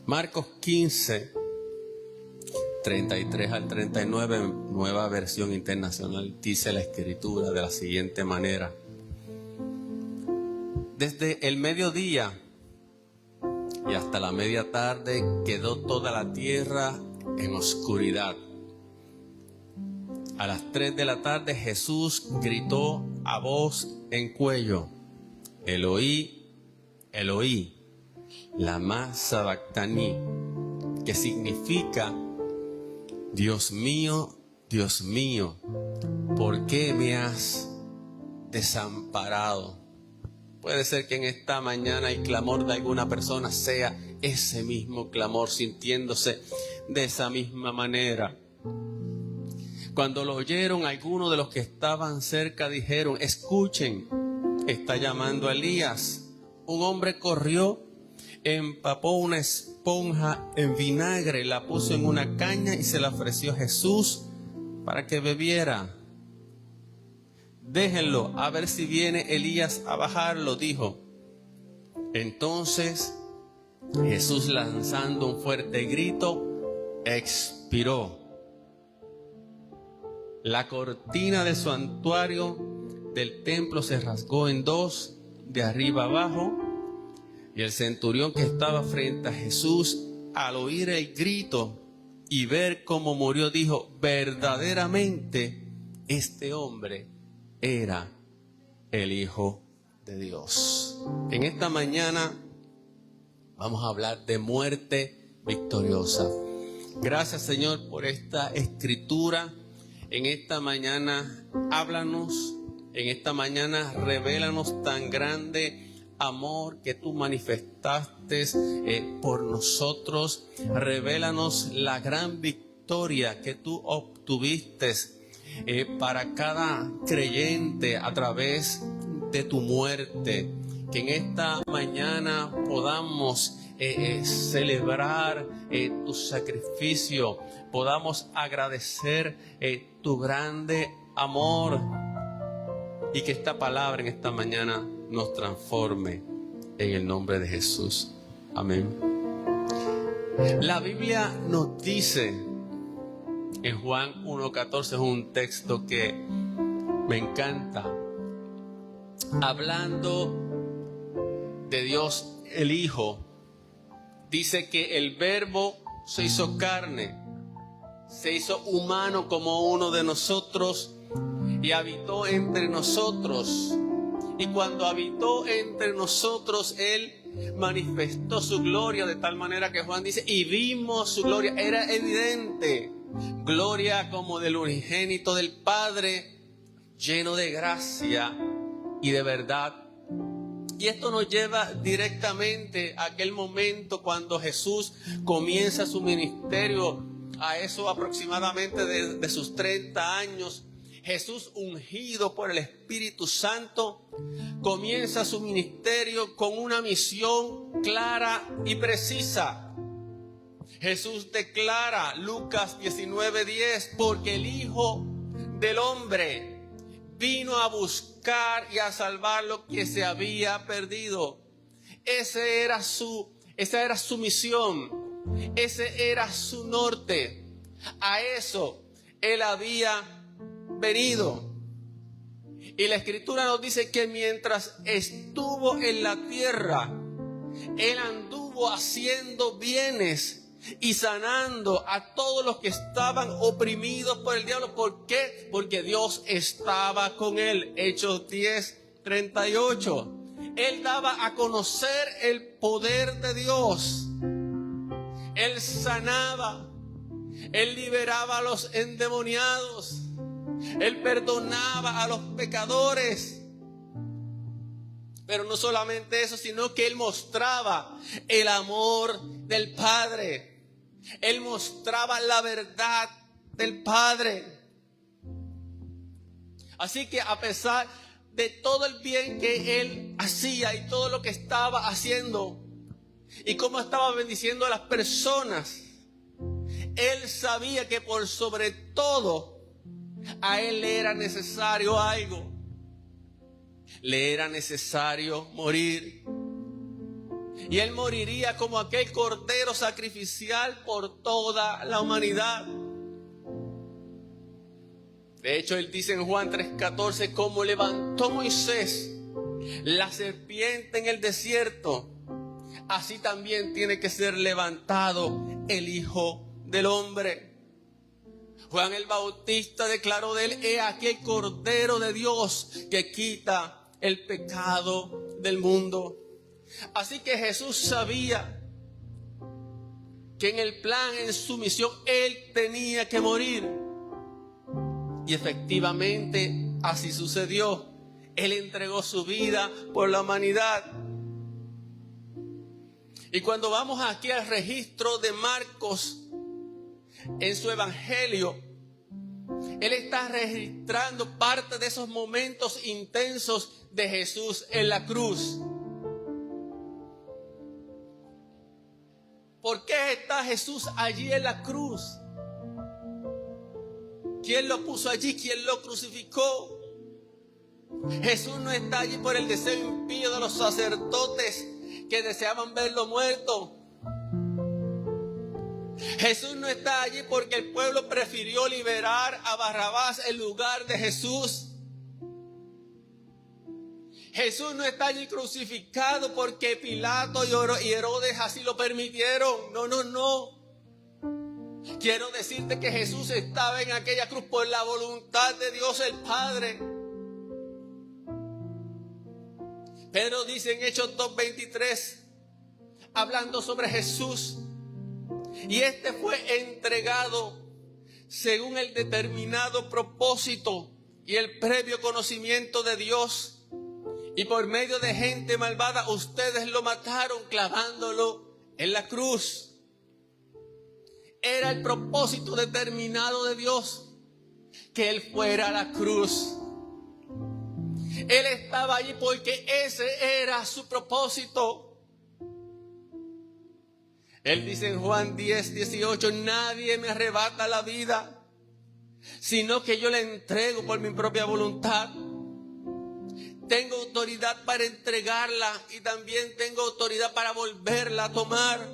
Marcos 15, 33 al 39, nueva versión internacional, dice la escritura de la siguiente manera: desde el mediodía y hasta la media tarde quedó toda la tierra en oscuridad. A las 3 de la tarde Jesús gritó a voz en cuello: Eloí, Eloí, lama sabactani, que significa: Dios mío, ¿por qué me has desamparado? Puede ser que en esta mañana el clamor de alguna persona sea ese mismo clamor, sintiéndose de esa misma manera. Cuando lo oyeron, algunos de los que estaban cerca dijeron: escuchen, está llamando a Elías. Un hombre corrió, empapó una esponja en vinagre, la puso en una caña y se la ofreció a Jesús para que bebiera. Déjenlo, a ver si viene Elías a bajarlo, dijo. Entonces Jesús, lanzando un fuerte grito, expiró. La cortina del santuario del templo se rasgó en dos, de arriba abajo, y el centurión que estaba frente a Jesús, al oír el grito y ver cómo murió, dijo: verdaderamente este hombre era el Hijo de Dios. En esta mañana vamos a hablar de muerte victoriosa. Gracias, Señor, por esta escritura. En esta mañana háblanos, en esta mañana revélanos tan grande amor que tú manifestaste por nosotros. Revélanos la gran victoria que tú obtuviste para cada creyente a través de tu muerte. Que en esta mañana podamos celebrar tu sacrificio, podamos agradecer tu grande amor, y que esta palabra en esta mañana nos transforme en el nombre de Jesús. Amén. La Biblia nos dice en Juan 1:14, es un texto que me encanta, hablando de Dios el Hijo. Dice que el Verbo se hizo carne, se hizo humano como uno de nosotros y habitó entre nosotros. Y cuando habitó entre nosotros, Él manifestó su gloria de tal manera que Juan dice: y vimos su gloria. Era evidente, gloria como del unigénito del Padre, lleno de gracia y de verdad. Y esto nos lleva directamente a aquel momento cuando Jesús comienza su ministerio, a eso aproximadamente de sus 30 años. Jesús, ungido por el Espíritu Santo, comienza su ministerio con una misión clara y precisa. Jesús declara, Lucas 19:10, porque el Hijo del Hombre vino a buscar y a salvar lo que se había perdido. Esa era su misión, ese era su norte. A eso Él había venido. Y la Escritura nos dice que mientras estuvo en la tierra, Él anduvo haciendo bienes y sanando a todos los que estaban oprimidos por el diablo. ¿Por qué? Porque Dios estaba con Él. Hechos 10:38. Él daba a conocer el poder de Dios. Él sanaba, Él liberaba a los endemoniados, Él perdonaba a los pecadores. Pero no solamente eso, sino que Él mostraba el amor del Padre. Él mostraba la verdad del Padre. Así que a pesar de todo el bien que Él hacía y todo lo que estaba haciendo y cómo estaba bendiciendo a las personas, Él sabía que por sobre todo a Él le era necesario algo. Le era necesario morir. Y Él moriría como aquel cordero sacrificial por toda la humanidad. De hecho, Él dice en Juan 3:14, como levantó Moisés la serpiente en el desierto, así también tiene que ser levantado el Hijo del Hombre. Juan el Bautista declaró de Él: he aquí el Cordero de Dios que quita el pecado del mundo. Así que Jesús sabía que en el plan, en su misión, Él tenía que morir. Y efectivamente así sucedió. Él entregó su vida por la humanidad. Y cuando vamos aquí al registro de Marcos en su evangelio, él está registrando parte de esos momentos intensos de Jesús en la cruz. ¿Por qué está Jesús allí en la cruz? ¿Quién lo puso allí? ¿Quién lo crucificó? Jesús no está allí por el deseo impío de los sacerdotes que deseaban verlo muerto. Jesús no está allí porque el pueblo prefirió liberar a Barrabás en lugar de Jesús. Jesús no está allí crucificado porque Pilato y Herodes así lo permitieron. No, no, no. Quiero decirte que Jesús estaba en aquella cruz por la voluntad de Dios el Padre. Pedro dice en Hechos 2:23, hablando sobre Jesús: y este fue entregado según el determinado propósito y el previo conocimiento de Dios. Y por medio de gente malvada ustedes lo mataron clavándolo en la cruz. Era el propósito determinado de Dios que Él fuera a la cruz. Él estaba allí porque ese era su propósito. Él dice en Juan 10:18, nadie me arrebata la vida, sino que yo la entrego por mi propia voluntad. Tengo autoridad para entregarla y también tengo autoridad para volverla a tomar,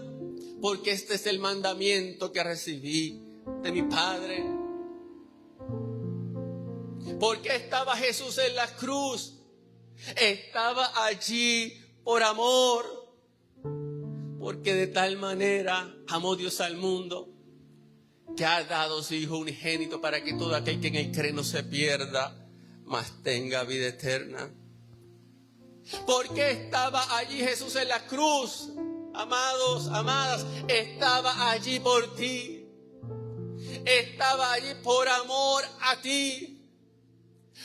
porque este es el mandamiento que recibí de mi Padre. ¿Por qué estaba Jesús en la cruz? Estaba allí por amor, porque de tal manera amó Dios al mundo que ha dado a su Hijo unigénito para que todo aquel que en Él cree no se pierda, mas tenga vida eterna. ¿Por qué estaba allí Jesús en la cruz? Amados, amadas, estaba allí por ti. Estaba allí por amor a ti.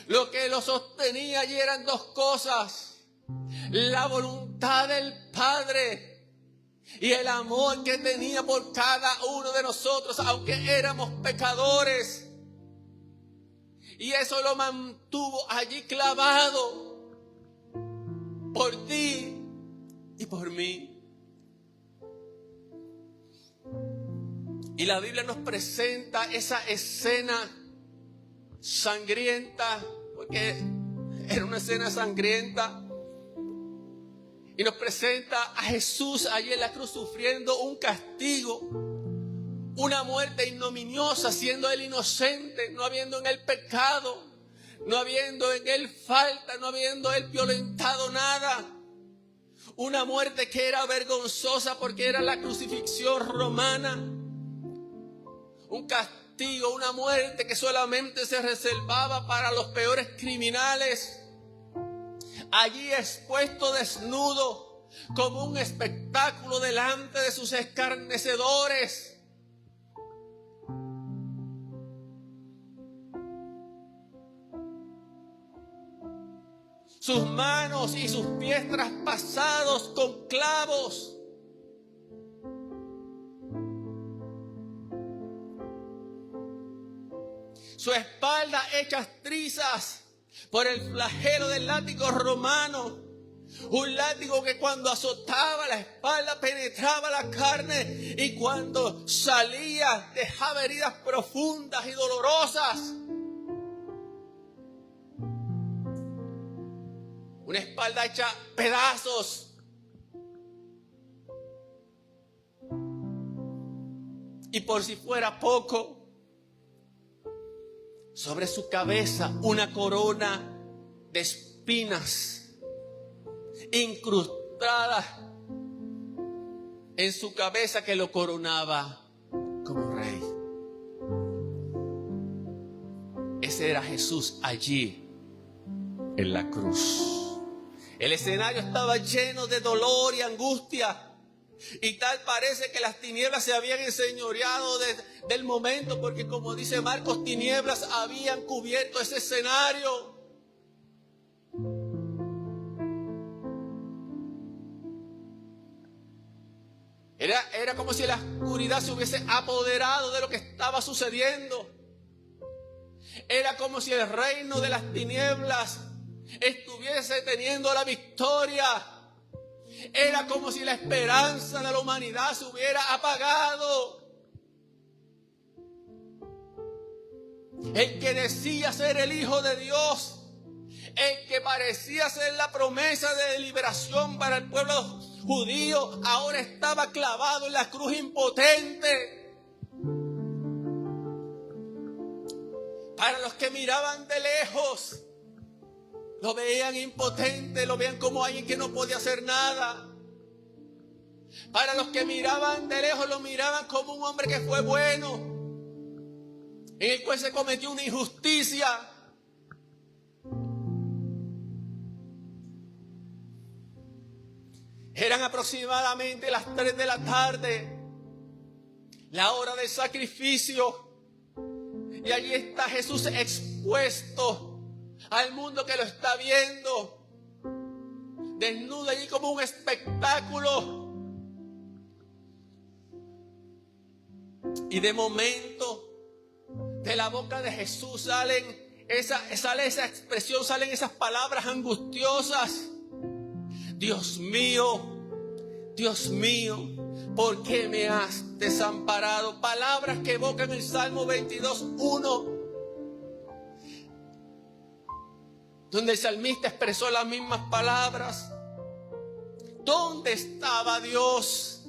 Lo que lo sostenía allí eran dos cosas: la voluntad del Padre y el amor que tenía por cada uno de nosotros, aunque éramos pecadores. Y eso lo mantuvo allí clavado por ti y por mí. Y la Biblia nos presenta esa escena sangrienta, porque era una escena sangrienta. Y nos presenta a Jesús allí en la cruz sufriendo un castigo, una muerte ignominiosa, siendo Él inocente, no habiendo en Él pecado, no habiendo en Él falta, no habiendo Él violentado nada. Una muerte que era vergonzosa porque era la crucifixión romana. Un castigo, una muerte que solamente se reservaba para los peores criminales. Allí expuesto desnudo como un espectáculo delante de sus escarnecedores. Sus manos y sus pies traspasados con clavos. Su espalda hecha trizas por el flagelo del látigo romano. Un látigo que cuando azotaba la espalda penetraba la carne y cuando salía dejaba heridas profundas y dolorosas. Una espalda hecha pedazos. Y por si fuera poco, sobre su cabeza una corona de espinas incrustadas en su cabeza que lo coronaba como rey. Ese era Jesús allí en la cruz. El escenario estaba lleno de dolor y angustia. Y tal parece que las tinieblas se habían enseñoreado del momento, porque como dice Marcos, tinieblas habían cubierto ese escenario. Era como si la oscuridad se hubiese apoderado de lo que estaba sucediendo. Era como si el reino de las tinieblas estuviese teniendo la victoria. Era como si la esperanza de la humanidad se hubiera apagado. El que decía ser el Hijo de Dios, el que parecía ser la promesa de liberación para el pueblo judío, ahora estaba clavado en la cruz impotente. Para los que miraban de lejos, lo veían impotente, lo veían como alguien que no podía hacer nada. Para los que miraban de lejos, lo miraban como un hombre que fue bueno, en el cual se cometió una injusticia. Eran aproximadamente las 3 de la tarde, la hora del sacrificio. Y allí está Jesús expuesto al mundo que lo está viendo, desnudo allí como un espectáculo. Y de momento, de la boca de Jesús sale esa expresión, salen esas palabras angustiosas. Dios mío, ¿por qué me has desamparado? Palabras que evocan el Salmo 22:1. Donde el salmista expresó las mismas palabras. ¿Dónde estaba Dios?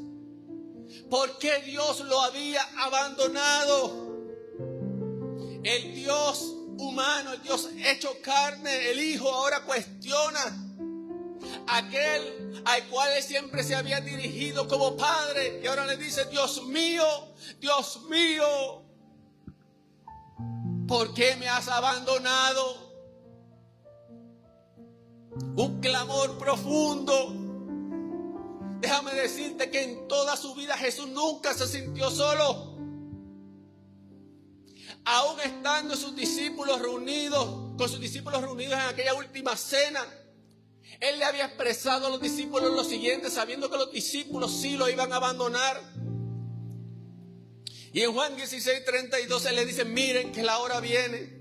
¿Por qué Dios lo había abandonado? El Dios humano, el Dios hecho carne, el Hijo, ahora cuestiona aquel al cual él siempre se había dirigido como padre. Y ahora le dice: Dios mío, ¿por qué me has abandonado? Un clamor profundo. Déjame decirte que en toda su vida Jesús nunca se sintió solo. Aún estando con sus discípulos reunidos en aquella última cena, Él le había expresado a los discípulos lo siguiente, sabiendo que los discípulos sí lo iban a abandonar. Y en Juan 16:32 Él le dice: miren que la hora viene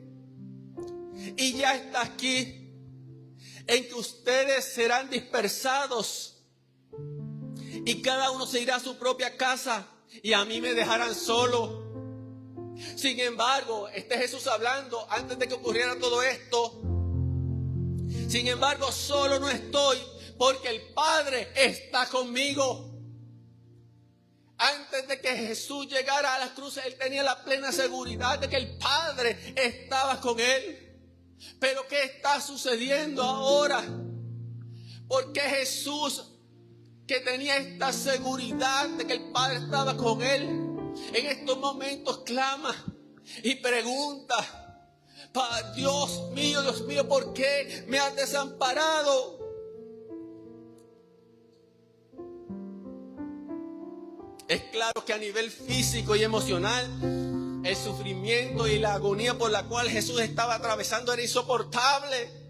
y ya está aquí, en que ustedes serán dispersados y cada uno se irá a su propia casa y a mí me dejarán solo. Sin embargo, Jesús hablando antes de que ocurriera todo esto. Sin embargo, solo no estoy, porque el Padre está conmigo. Antes de que Jesús llegara a la cruz, Él tenía la plena seguridad de que el Padre estaba con Él. Pero ¿qué está sucediendo ahora? Porque Jesús, que tenía esta seguridad de que el Padre estaba con Él, en estos momentos clama y pregunta: Dios mío, ¿por qué me has desamparado? Es claro que a nivel físico y emocional, el sufrimiento y la agonía por la cual Jesús estaba atravesando era insoportable.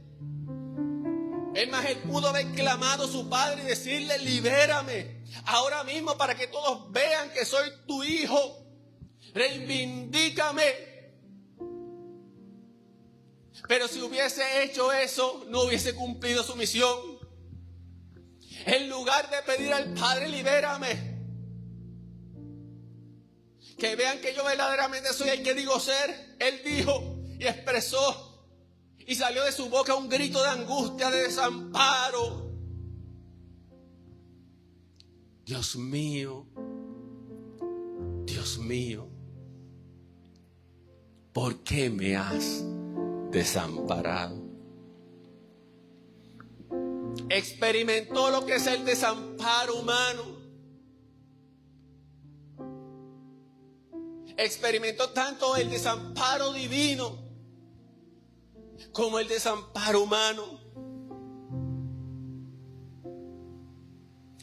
Es más, Él pudo haber clamado a su Padre y decirle: libérame ahora mismo para que todos vean que soy tu Hijo. Reivindícame. Pero si hubiese hecho eso, no hubiese cumplido su misión. En lugar de pedir al Padre: libérame, que vean que yo verdaderamente soy el que digo ser, Él dijo y expresó, y salió de su boca un grito de angustia, de desamparo: Dios mío, Dios mío, ¿por qué me has desamparado? Experimentó lo que es el desamparo humano. Experimentó tanto el desamparo divino como el desamparo humano.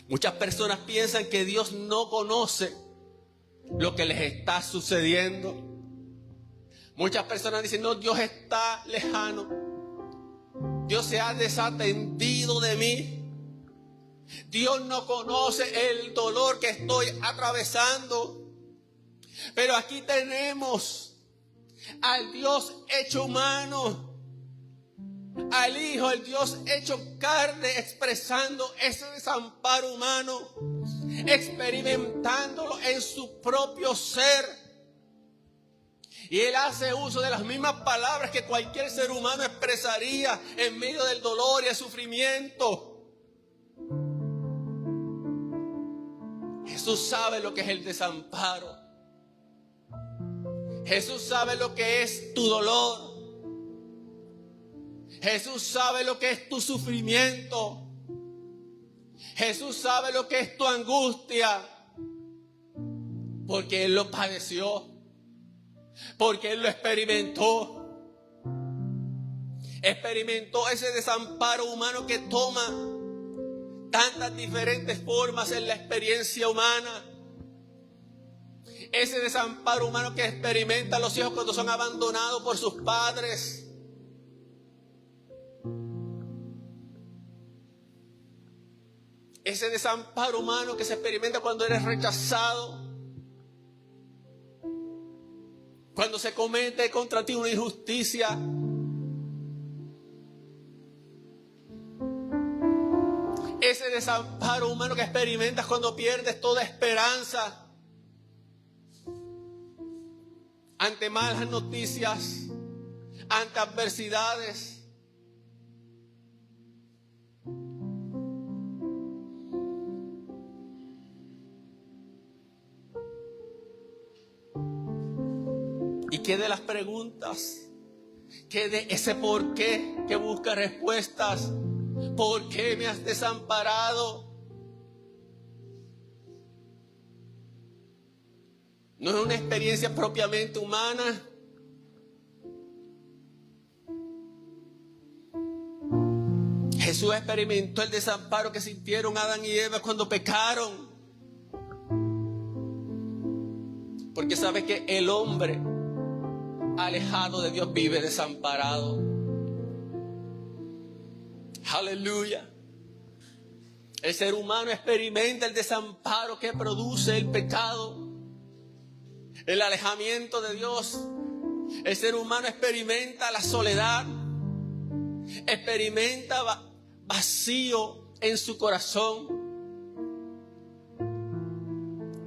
Muchas personas piensan que Dios no conoce lo que les está sucediendo. Muchas personas dicen, no, Dios está lejano. Dios se ha desatendido de mí. Dios no conoce el dolor que estoy atravesando. Pero aquí tenemos al Dios hecho humano, al Hijo, el Dios hecho carne, expresando ese desamparo humano, experimentándolo en su propio ser. Y Él hace uso de las mismas palabras que cualquier ser humano expresaría en medio del dolor y el sufrimiento. Jesús sabe lo que es el desamparo. Jesús sabe lo que es tu dolor. Jesús sabe lo que es tu sufrimiento. Jesús sabe lo que es tu angustia. Porque Él lo padeció. Porque Él lo experimentó. Experimentó ese desamparo humano que toma tantas diferentes formas en la experiencia humana. Ese desamparo humano que experimentan los hijos cuando son abandonados por sus padres. Ese desamparo humano que se experimenta cuando eres rechazado. Cuando se comete contra ti una injusticia. Ese desamparo humano que experimentas cuando pierdes toda esperanza. Ante malas noticias, ante adversidades. ¿Y qué de las preguntas? ¿Qué de ese por qué que busca respuestas? ¿Por qué me has desamparado? No es una experiencia propiamente humana. Jesús experimentó el desamparo que sintieron Adán y Eva cuando pecaron. Porque sabe que el hombre alejado de Dios vive desamparado. Aleluya. El ser humano experimenta el desamparo que produce el pecado. El alejamiento de Dios. El ser humano experimenta la soledad. Experimenta vacío en su corazón.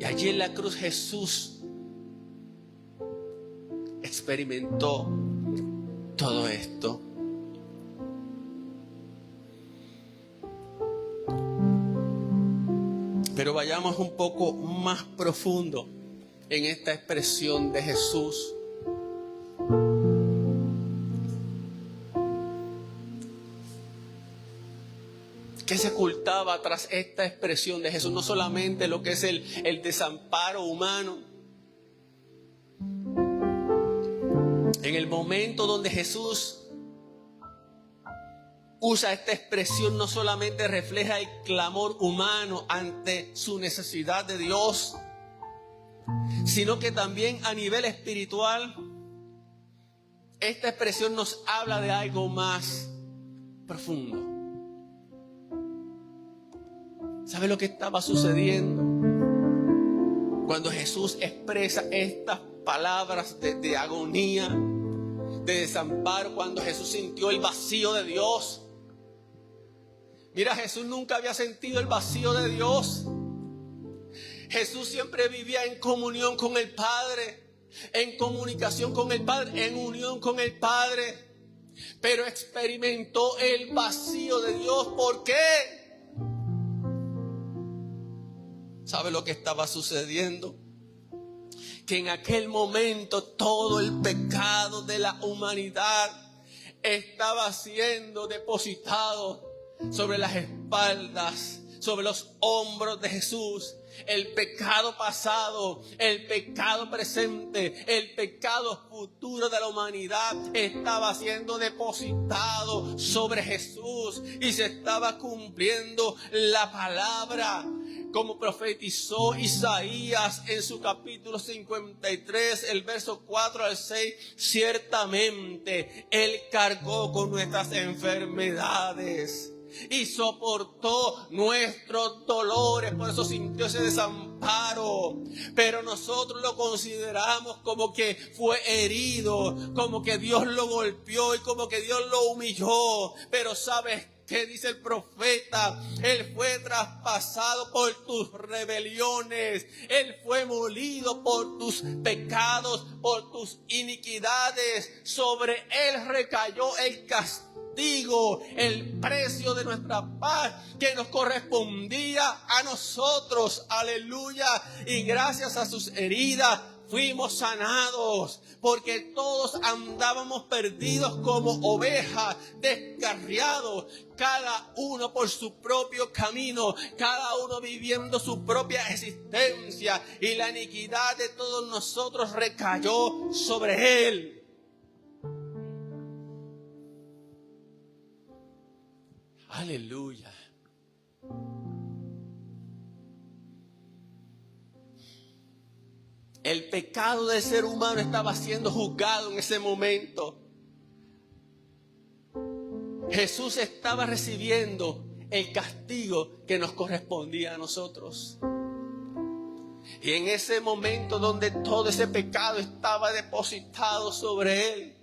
Y allí en la cruz Jesús experimentó todo esto. Pero vayamos un poco más profundo en esta expresión de Jesús. ¿Qué se ocultaba tras esta expresión de Jesús? No solamente lo que es el desamparo humano. En el momento donde Jesús usa esta expresión, no solamente refleja el clamor humano ante su necesidad de Dios, sino que también a nivel espiritual, esta expresión nos habla de algo más profundo. ¿Sabe lo que estaba sucediendo? Cuando Jesús expresa estas palabras de agonía, de desamparo, cuando Jesús sintió el vacío de Dios. Mira, Jesús nunca había sentido el vacío de Dios. Jesús siempre vivía en comunión con el Padre, en comunicación con el Padre, en unión con el Padre. Pero experimentó el vacío de Dios. ¿Por qué? ¿Sabe lo que estaba sucediendo? que en aquel momento todo el pecado de la humanidad estaba siendo depositado sobre las espaldas, sobre los hombros de Jesús. El pecado pasado, el pecado presente, el pecado futuro de la humanidad estaba siendo depositado sobre Jesús y se estaba cumpliendo la palabra, como profetizó Isaías en su capítulo 53, el verso 4 al 6. Ciertamente Él cargó con nuestras enfermedades y soportó nuestros dolores, por eso sintió ese desamparo. Pero nosotros lo consideramos como que fue herido, como que Dios lo golpeó y como que Dios lo humilló. Pero ¿sabes qué dice el profeta? Él fue traspasado por tus rebeliones, Él fue molido por tus pecados, por tus iniquidades. Sobre Él recayó el castigo, el precio de nuestra paz que nos correspondía a nosotros. Aleluya. Y gracias a sus heridas fuimos sanados, porque todos andábamos perdidos como ovejas, descarriados, cada uno por su propio camino, cada uno viviendo su propia existencia, y la iniquidad de todos nosotros recayó sobre Él. Aleluya. El pecado del ser humano estaba siendo juzgado en ese momento. Jesús estaba recibiendo el castigo que nos correspondía a nosotros. Y en ese momento donde todo ese pecado estaba depositado sobre Él,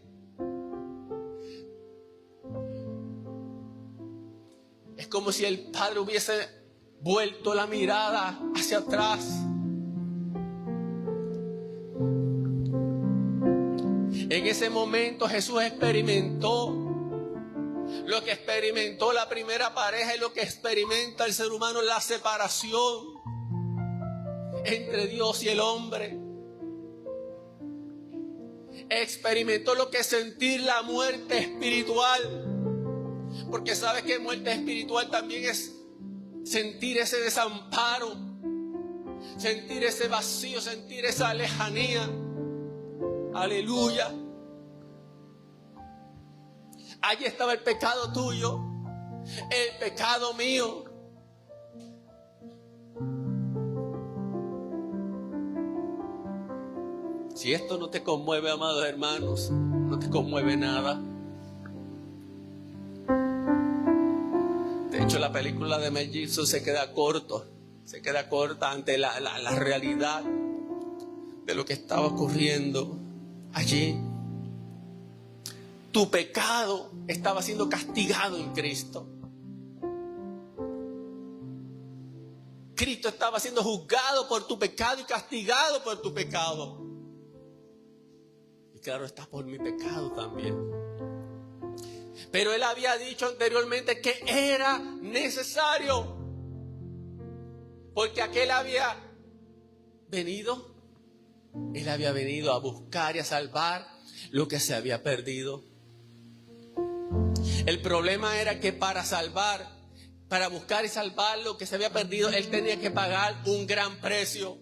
es como si el Padre hubiese vuelto la mirada hacia atrás. En ese momento Jesús experimentó lo que experimentó la primera pareja y lo que experimenta el ser humano, la separación entre Dios y el hombre. Experimentó lo que es sentir la muerte espiritual. Porque sabes que muerte espiritual también es sentir ese desamparo, sentir ese vacío, sentir esa lejanía. Aleluya. Allí estaba el pecado tuyo, el pecado mío. Si esto no te conmueve, amados hermanos, no te conmueve nada. De hecho, la película de Mel Gibson se queda corta ante la realidad de lo que estaba ocurriendo allí. Tu pecado estaba siendo castigado en Cristo. Cristo estaba siendo juzgado por tu pecado y castigado por tu pecado. Y claro, está por mi pecado también. Pero Él había dicho anteriormente que era necesario, porque aquel había venido, Él había venido a buscar y a salvar lo que se había perdido. El problema era que para buscar y salvar lo que se había perdido, Él tenía que pagar un gran precio.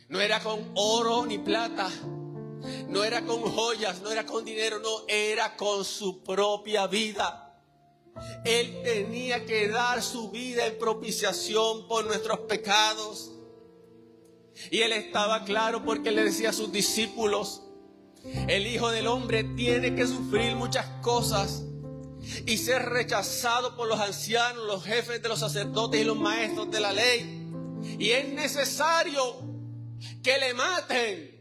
No era con oro ni plata, no era con joyas, no era con dinero, no, era con su propia vida. Él tenía que dar su vida en propiciación por nuestros pecados. Y Él estaba claro, porque le decía a sus discípulos: el Hijo del Hombre tiene que sufrir muchas cosas y ser rechazado por los ancianos, los jefes de los sacerdotes y los maestros de la ley. Y es necesario que le maten.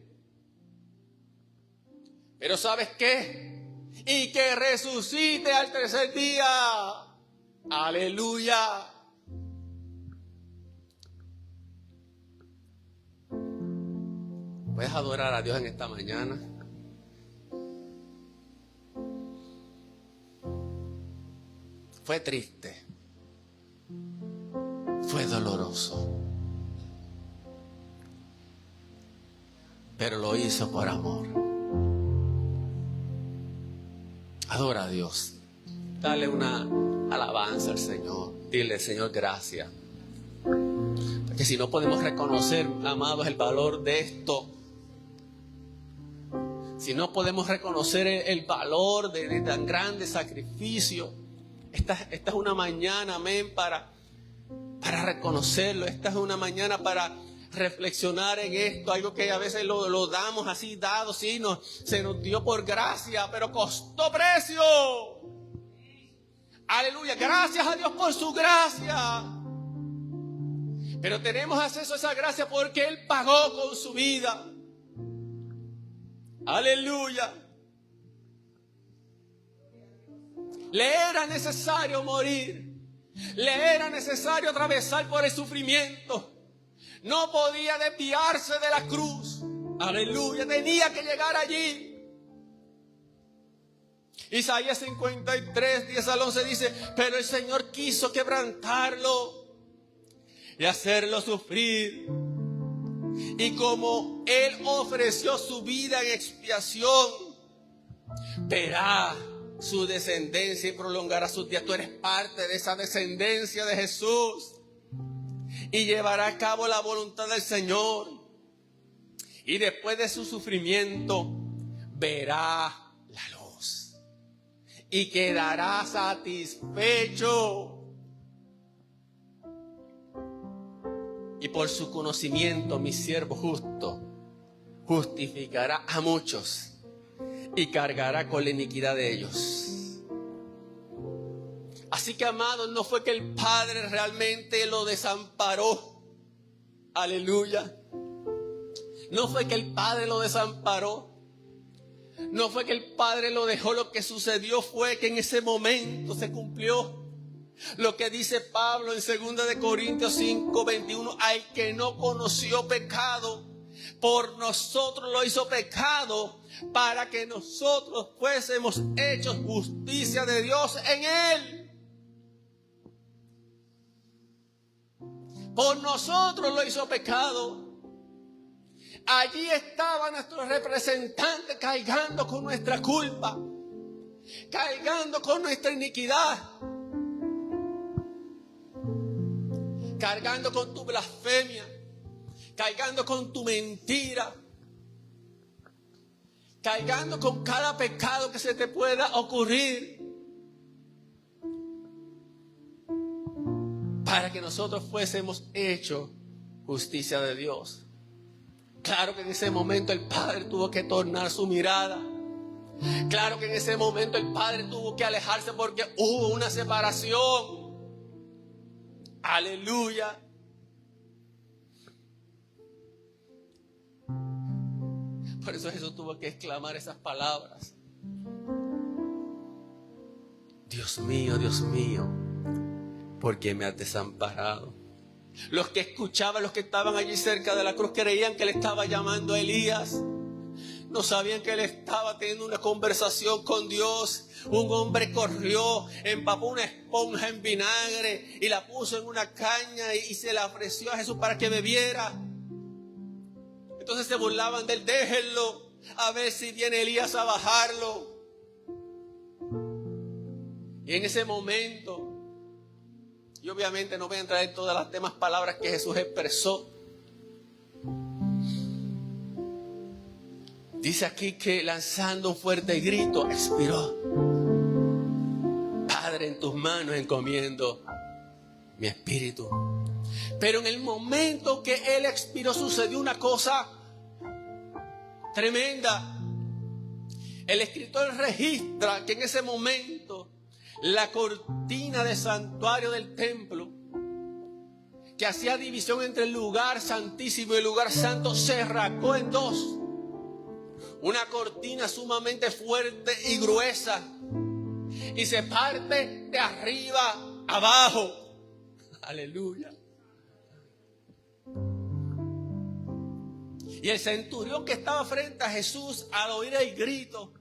Pero ¿sabes qué? Y que resucite al tercer día. Aleluya. ¿Puedes adorar a Dios en esta mañana? Fue triste, fue doloroso, pero lo hizo por amor. Adora a Dios. Dale una alabanza al Señor. Dile, Señor, gracias. Porque si no podemos reconocer, amados, el valor de esto, si no podemos reconocer el valor de tan grande sacrificio, esta es una mañana, amén, para reconocerlo. Esta es una mañana para reflexionar en esto, algo que a veces lo damos así dado, sí, se nos dio por gracia, pero costó precio. Aleluya, gracias a Dios por su gracia. Pero tenemos acceso a esa gracia porque Él pagó con su vida. Aleluya. Le era necesario morir. Le era necesario atravesar por el sufrimiento. No podía desviarse de la cruz. Aleluya, tenía que llegar allí. Isaías 53, 10 al 11 dice: pero el Señor quiso quebrantarlo y hacerlo sufrir. Y como Él ofreció su vida en expiación, verá su descendencia y prolongará sus días. Tú eres parte de esa descendencia de Jesús. Y llevará a cabo la voluntad del Señor. Y después de su sufrimiento, verá la luz. Y quedará satisfecho. Y por su conocimiento, mi siervo justo justificará a muchos y cargará con la iniquidad de ellos. Así que, amados, no fue que el Padre realmente lo desamparó. Aleluya. No fue que el Padre lo desamparó. No fue que el Padre lo dejó. Lo que sucedió fue que en ese momento se cumplió lo que dice Pablo en 2 de Corintios 5, 21. Al que no conoció pecado, por nosotros lo hizo pecado, para que nosotros fuésemos hechos justicia de Dios en Él. Por nosotros lo hizo pecado. Allí estaba nuestro representante cargando con nuestra culpa, cargando con nuestra iniquidad, cargando con tu blasfemia, cargando con tu mentira, cargando con cada pecado que se te pueda ocurrir, para que nosotros fuésemos hechos justicia de Dios. Claro que en ese momento el Padre tuvo que tornar su mirada. Claro que en ese momento el Padre tuvo que alejarse porque hubo una separación. Aleluya. Por eso Jesús tuvo que exclamar esas palabras: Dios mío, ¿por qué me has desamparado? Los que escuchaban, los que estaban allí cerca de la cruz, creían que él estaba llamando a Elías. No sabían que él estaba teniendo una conversación con Dios. Un hombre corrió, empapó una esponja en vinagre y la puso en una caña y se la ofreció a Jesús para que bebiera. Entonces se burlaban de él: déjenlo, a ver si viene Elías a bajarlo. Y en ese momento, y obviamente no voy a entrar en todas las demás palabras que Jesús expresó, dice aquí que lanzando un fuerte grito, expiró: Padre, en tus manos encomiendo mi espíritu. Pero en el momento que él expiró sucedió una cosa tremenda. El escritor registra que en ese momento la cortina del santuario del templo, que hacía división entre el lugar santísimo y el lugar santo, se rasgó en dos. Una cortina sumamente fuerte y gruesa, y se parte de arriba abajo. Aleluya. Y el centurión que estaba frente a Jesús, al oír el grito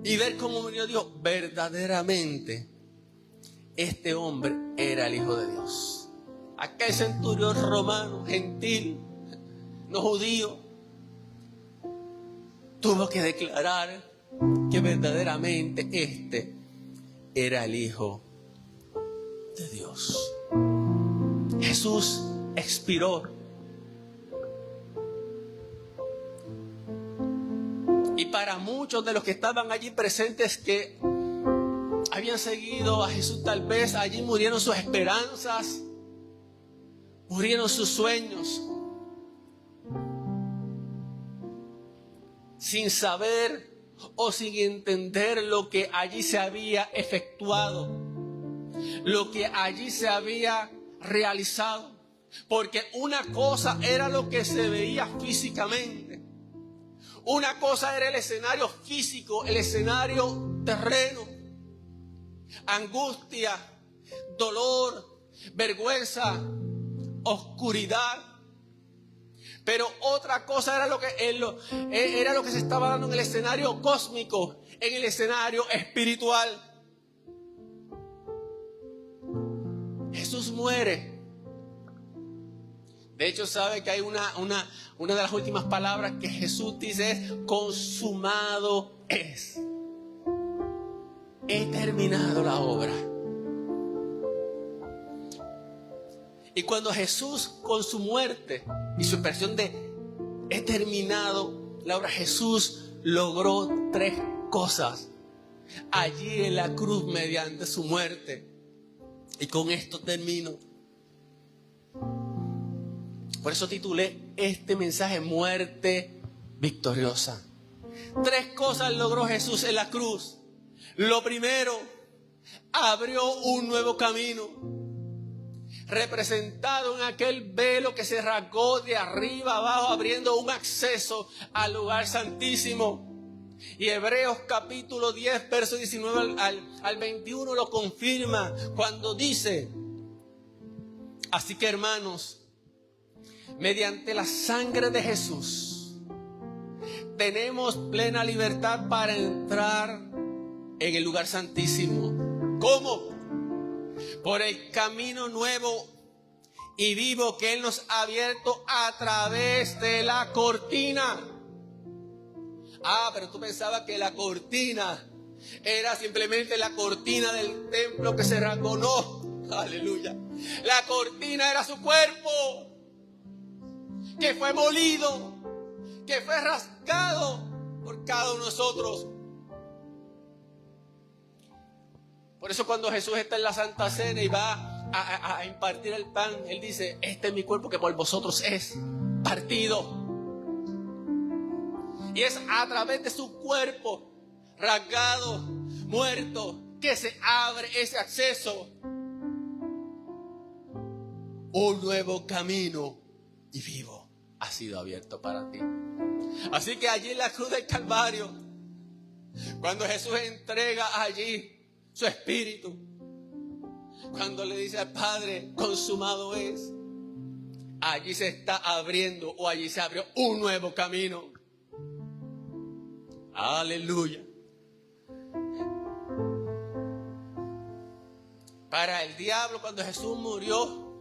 y ver cómo murió, dijo: verdaderamente este hombre era el Hijo de Dios. Aquel centurión romano, gentil, no judío, tuvo que declarar que verdaderamente este era el Hijo de Dios. Jesús expiró. Y para muchos de los que estaban allí presentes, que habían seguido a Jesús, tal vez allí murieron sus esperanzas, murieron sus sueños, sin saber o sin entender lo que allí se había efectuado, lo que allí se había realizado. Porque una cosa era lo que se veía físicamente, una cosa era el escenario físico, el escenario terreno, angustia, dolor, vergüenza, oscuridad. Pero otra cosa era lo que se estaba dando en el escenario cósmico, en el escenario espiritual. Jesús muere. De hecho, sabe que hay una de las últimas palabras que Jesús dice es: consumado es. He terminado la obra. Y cuando Jesús, con su muerte y su expresión de he terminado la obra, Jesús logró 3 cosas allí en la cruz mediante su muerte. Y con esto termino. Por eso titulé este mensaje: Muerte Victoriosa. 3 cosas logró Jesús en la cruz. Lo primero, abrió un nuevo camino, representado en aquel velo que se rasgó de arriba abajo, abriendo un acceso al lugar santísimo. Y Hebreos capítulo 10, verso 19 al 21 lo confirma cuando dice: así que, hermanos, mediante la sangre de Jesús tenemos plena libertad para entrar en el lugar santísimo. ¿Cómo? Por el camino nuevo y vivo que Él nos ha abierto a través de la cortina. Pero tú pensabas que la cortina era simplemente la cortina del templo que se rasgó. No, aleluya. La cortina era su cuerpo, que fue molido, que fue rasgado por cada uno de nosotros. Por eso cuando Jesús está en la Santa Cena y va a impartir el pan, Él dice: este es mi cuerpo que por vosotros es partido. Y es a través de su cuerpo rasgado, muerto, que se abre ese acceso. Un nuevo camino y vivo ha sido abierto para ti. Así que allí en la cruz del Calvario, cuando Jesús entrega allí su espíritu, cuando le dice al Padre: consumado es, allí se está abriendo, o allí se abrió un nuevo camino. Aleluya. Para el diablo, cuando Jesús murió,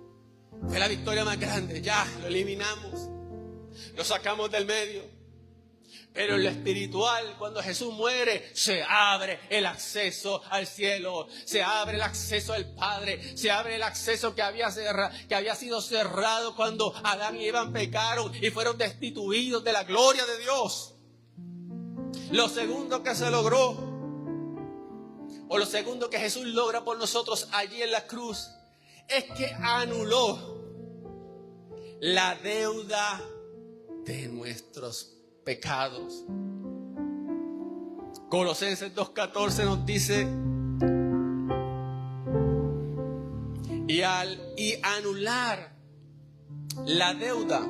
fue la victoria más grande. Ya lo eliminamos, lo sacamos del medio. Pero en lo espiritual, cuando Jesús muere, se abre el acceso al cielo, se abre el acceso al Padre, se abre el acceso que había sido cerrado cuando Adán y Eva pecaron y fueron destituidos de la gloria de Dios. Lo segundo que se logró, o lo segundo que Jesús logra por nosotros allí en la cruz, es que anuló la deuda de nuestros pecados. Colosenses 2:14 nos dice: y anular la deuda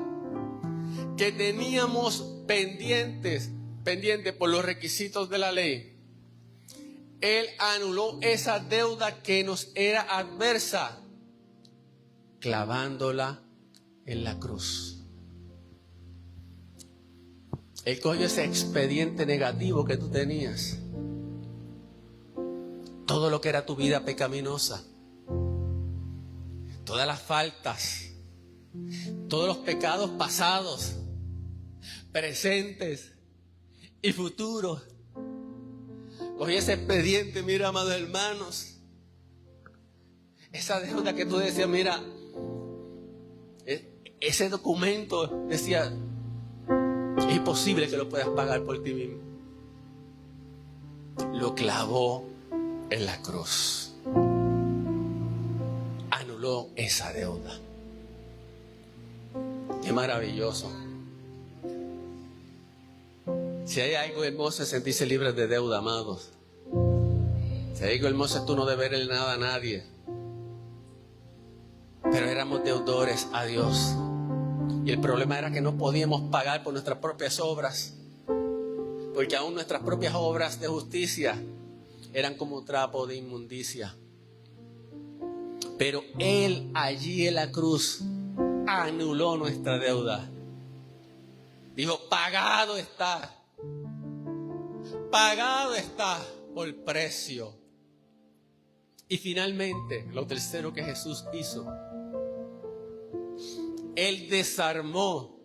que teníamos pendiente por los requisitos de la ley. Él anuló esa deuda que nos era adversa, clavándola en la cruz. Él cogió ese expediente negativo que tú tenías, todo lo que era tu vida pecaminosa, todas las faltas, todos los pecados pasados, presentes y futuro. Cogí ese expediente, mira, amados hermanos, esa deuda que tú decías, mira, ese documento decía, es imposible que lo puedas pagar por ti mismo. Lo clavó en la cruz. Anuló esa deuda. Qué maravilloso. Si hay algo hermoso es sentirse libre de deuda, amados. Si hay algo hermoso es tú no deberle nada a nadie. Pero éramos deudores a Dios. Y el problema era que no podíamos pagar por nuestras propias obras. Porque aún nuestras propias obras de justicia eran como un trapo de inmundicia. Pero Él allí en la cruz anuló nuestra deuda. Dijo, pagado está. Pagado está por precio. Y finalmente, lo tercero que Jesús hizo, Él desarmó,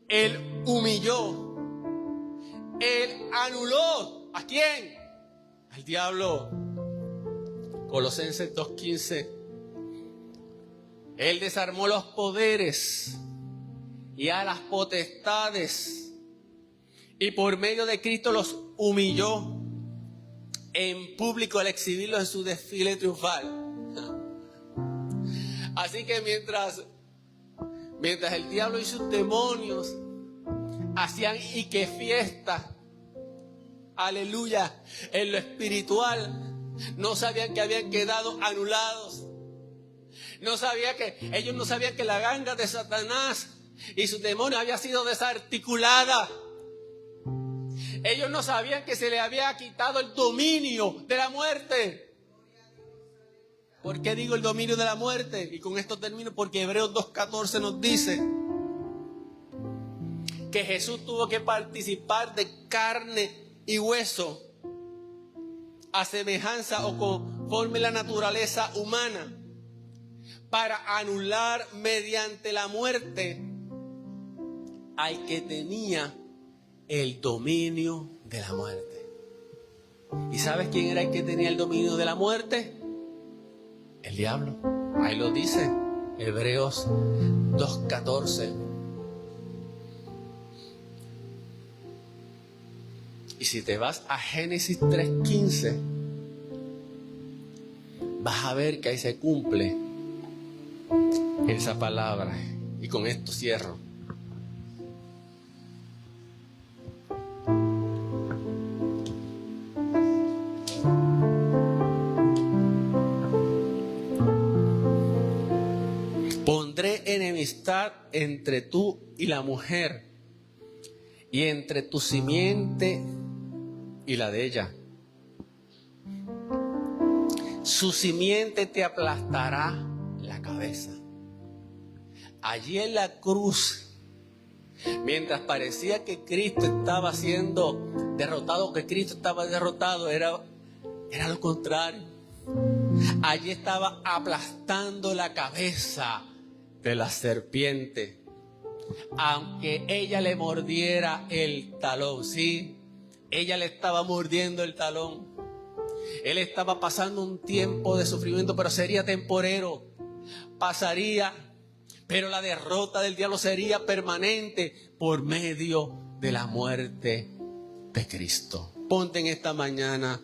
Él humilló, Él anuló. ¿A quién? Al diablo. Colosenses 2:15. Él desarmó los poderes y a las potestades, y por medio de Cristo los humilló en público al exhibirlos en su desfile triunfal. Así que mientras el diablo y sus demonios hacían y que fiesta, aleluya, en lo espiritual, no sabían que habían quedado anulados. Ellos no sabían que la ganga de Satanás y sus demonios había sido desarticulada. Ellos no sabían que se le había quitado el dominio de la muerte. ¿Por qué digo el dominio de la muerte? Y con esto termino, porque Hebreos 2:14 nos dice que Jesús tuvo que participar de carne y hueso a semejanza o conforme la naturaleza humana, para anular mediante la muerte al que tenía el dominio de la muerte. ¿Y sabes quién era el que tenía el dominio de la muerte? El diablo. Ahí lo dice Hebreos 2:14. Y si te vas a Génesis 3:15, vas a ver que ahí se cumple esa palabra. Y con esto cierro. Pondré enemistad entre tú y la mujer, y entre tu simiente y la de ella. Su simiente te aplastará la cabeza. Allí en la cruz, mientras parecía que Cristo estaba siendo derrotado, era lo contrario. Allí estaba aplastando la cabeza de la serpiente, aunque ella le mordiera el talón. Sí, ella le estaba mordiendo el talón. Él estaba pasando un tiempo de sufrimiento, pero sería temporero. Pasaría, pero la derrota del diablo sería permanente por medio de la muerte de Cristo. Ponte en esta mañana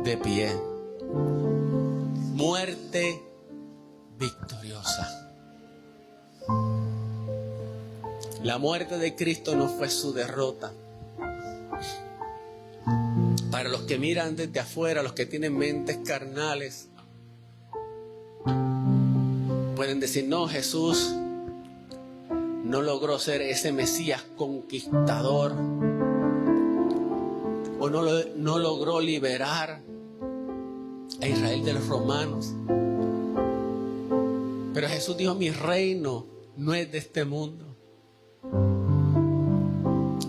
de pie. Muerte victoriosa. La muerte de Cristo no fue su derrota. Para los que miran desde afuera, los que tienen mentes carnales, pueden decir, no, Jesús no logró ser ese Mesías conquistador, o no logró liberar a Israel de los romanos. Pero Jesús dijo, mi reino no es de este mundo.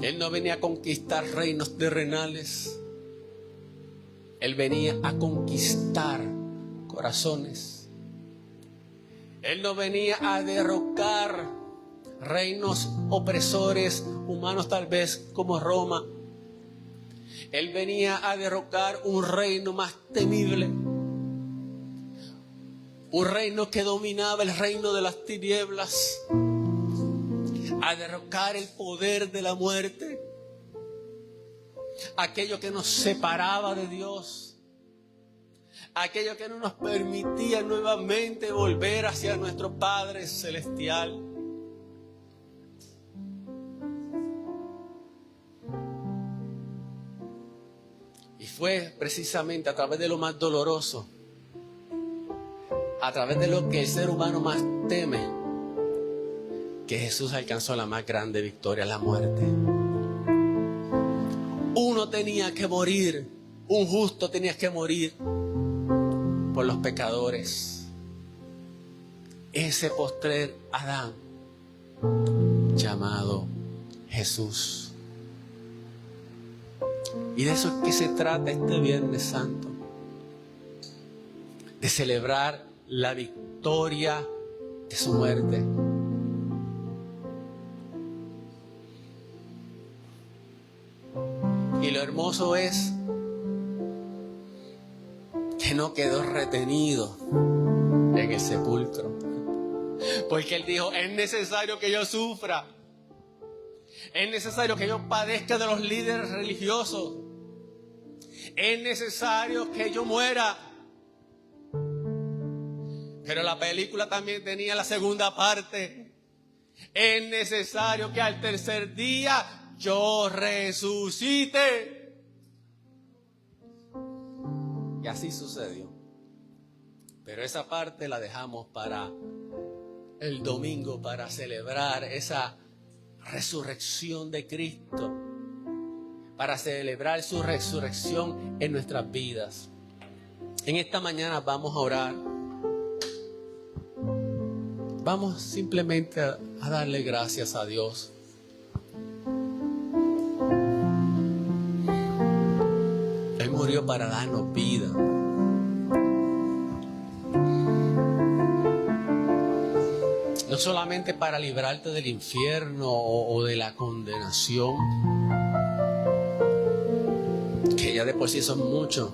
Él no venía a conquistar reinos terrenales. Él venía a conquistar corazones. Él no venía a derrocar reinos opresores humanos, tal vez como Roma. Él venía a derrocar un reino más temible, un reino que dominaba el reino de las tinieblas, a derrocar el poder de la muerte, aquello que nos separaba de Dios, aquello que no nos permitía nuevamente volver hacia nuestro Padre Celestial. Y fue precisamente a través de lo más doloroso, a través de lo que el ser humano más teme, que Jesús alcanzó la más grande victoria, la muerte. Uno tenía que morir, un justo tenía que morir por los pecadores. Ese postrer Adán llamado Jesús. Y de eso es que se trata este Viernes Santo, de celebrar la victoria de su muerte. Y lo hermoso es que no quedó retenido en el sepulcro, porque Él dijo: es necesario que yo sufra, es necesario que yo padezca de los líderes religiosos, es necesario que yo muera. Pero la película también tenía la segunda parte: es necesario que al tercer día yo resucite. Y así sucedió. Pero esa parte la dejamos para el domingo, para celebrar esa resurrección de Cristo, para celebrar su resurrección en nuestras vidas. En esta mañana vamos a orar. Vamos simplemente a darle gracias a Dios. Él murió para darnos vida. No solamente para librarte del infierno o de la condenación, que ya de por sí son muchos.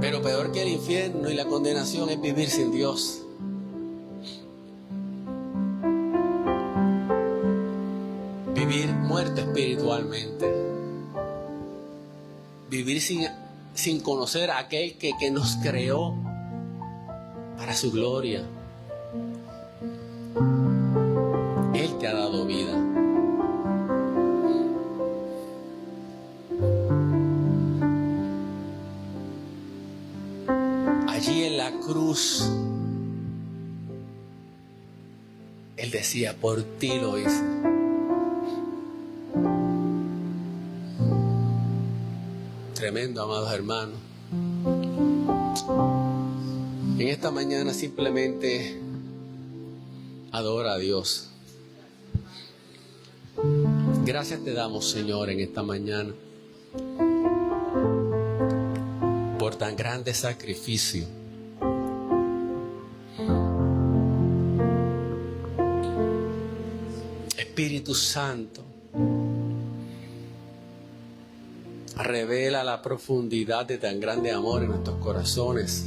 Pero peor que el infierno y la condenación es vivir sin Dios. Vivir muerto espiritualmente. Vivir sin conocer a aquel que nos creó para su gloria. Él te ha dado vida. Allí en la cruz, Él decía: por ti lo hice. Tremendo, amados hermanos. En esta mañana simplemente adora a Dios. Gracias te damos, Señor, en esta mañana por tan grande sacrificio. Espíritu Santo, revela la profundidad de tan grande amor en nuestros corazones.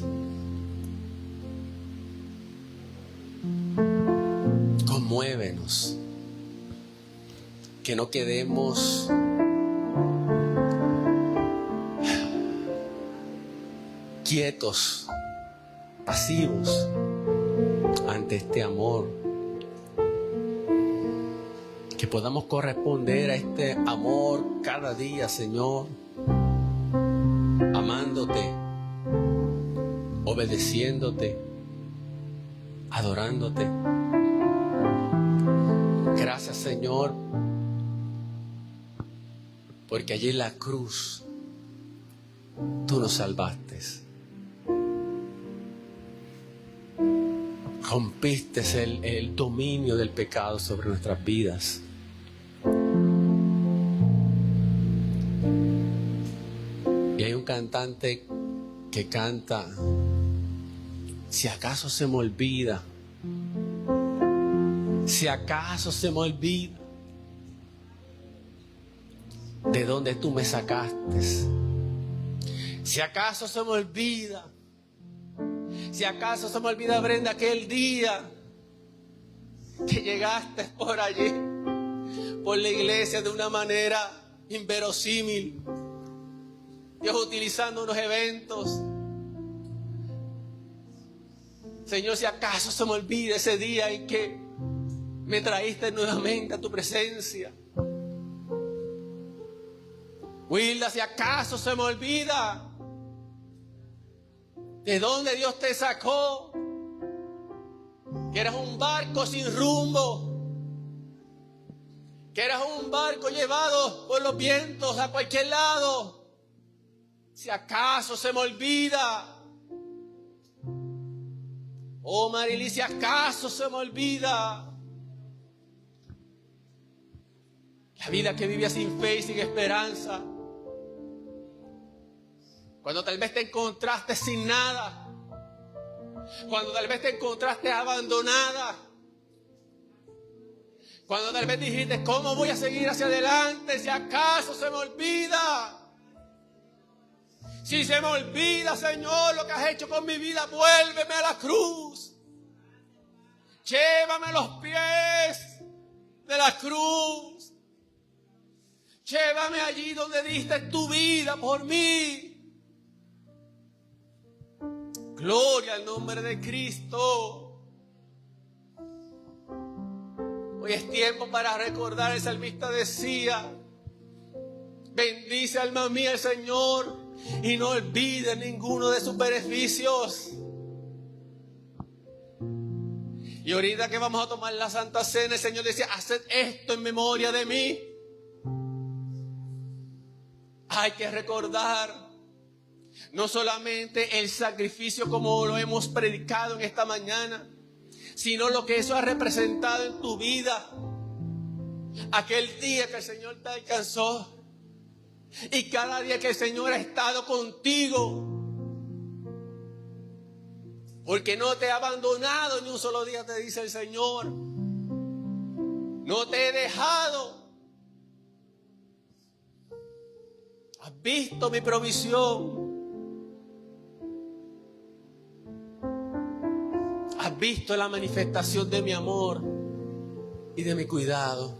Conmuévenos, que no quedemos quietos, pasivos ante este amor. Que podamos corresponder a este amor cada día, Señor, amándote, obedeciéndote, adorándote. Gracias, Señor, porque allí en la cruz tú nos salvaste. Rompiste el dominio del pecado sobre nuestras vidas. Y hay un cantante que canta: si acaso se me olvida, si acaso se me olvida de dónde tú me sacaste, si acaso se me olvida, si acaso se me olvida, Brenda, aquel día que llegaste por allí, por la iglesia de una manera inverosímil, Dios utilizando unos eventos. Señor, si acaso se me olvida ese día en que me traíste nuevamente a tu presencia. Wilda, si acaso se me olvida de dónde Dios te sacó, que eras un barco sin rumbo, que eras un barco llevado por los vientos a cualquier lado. Si acaso se me olvida, oh Marily, si acaso se me olvida la vida que vivía sin fe y sin esperanza, cuando tal vez te encontraste sin nada, cuando tal vez te encontraste abandonada, cuando tal vez dijiste, ¿cómo voy a seguir hacia adelante si acaso se me olvida? Si se me olvida, Señor, lo que has hecho con mi vida, vuélveme a la cruz. Llévame a los pies de la cruz. Llévame allí donde diste tu vida por mí. Gloria al nombre de Cristo. Hoy es tiempo para recordar, el salmista decía, bendice alma mía el Señor y no olvides ninguno de sus beneficios. Y ahorita que vamos a tomar la Santa Cena, el Señor decía, haced esto en memoria de mí. Hay que recordar no solamente el sacrificio como lo hemos predicado en esta mañana, sino lo que eso ha representado en tu vida. Aquel día que el Señor te alcanzó y cada día que el Señor ha estado contigo, porque no te ha abandonado ni un solo día, te dice el Señor. No te he dejado. Has visto mi provisión. Has visto la manifestación de mi amor y de mi cuidado.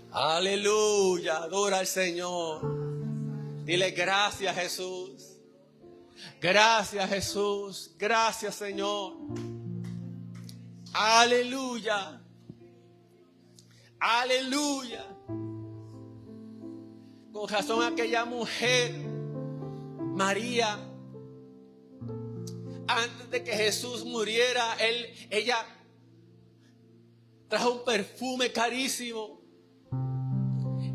Aleluya, adora al Señor. Dile gracias, Jesús. Gracias, Jesús. Gracias, Señor. Aleluya. Aleluya. Con razón aquella mujer, María, antes de que Jesús muriera, ella trajo un perfume carísimo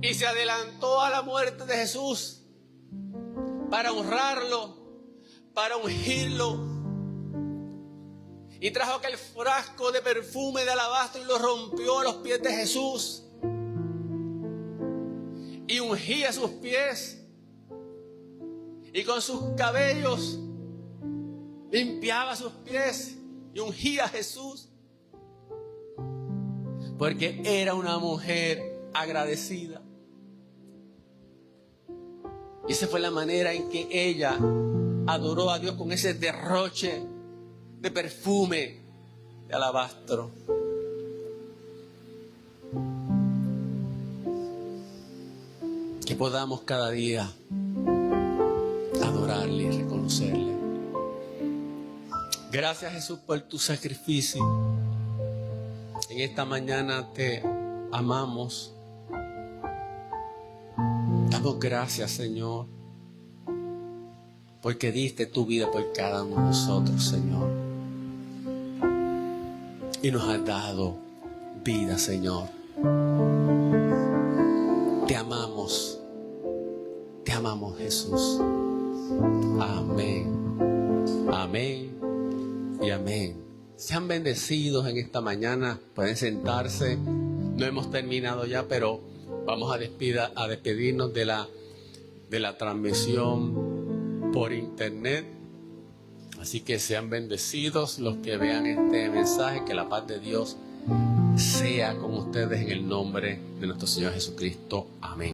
y se adelantó a la muerte de Jesús para honrarlo, para ungirlo, y trajo aquel frasco de perfume de alabastro y lo rompió a los pies de Jesús y ungía sus pies y con sus cabellos limpiaba sus pies y ungía a Jesús, porque era una mujer agradecida. Y esa fue la manera en que ella adoró a Dios, con ese derroche de perfume de alabastro. Que podamos cada día adorarle y reconocerle. Gracias, Jesús, por tu sacrificio. En esta mañana te amamos. Damos gracias, Señor, porque diste tu vida por cada uno de nosotros, Señor. Y nos has dado vida, Señor. Te amamos, Jesús. Amén, amén y amén. Sean bendecidos en esta mañana. Pueden sentarse. No hemos terminado ya, pero vamos a despedirnos de la transmisión por internet. Así que sean bendecidos los que vean este mensaje, que la paz de Dios sea con ustedes en el nombre de nuestro Señor Jesucristo. Amén.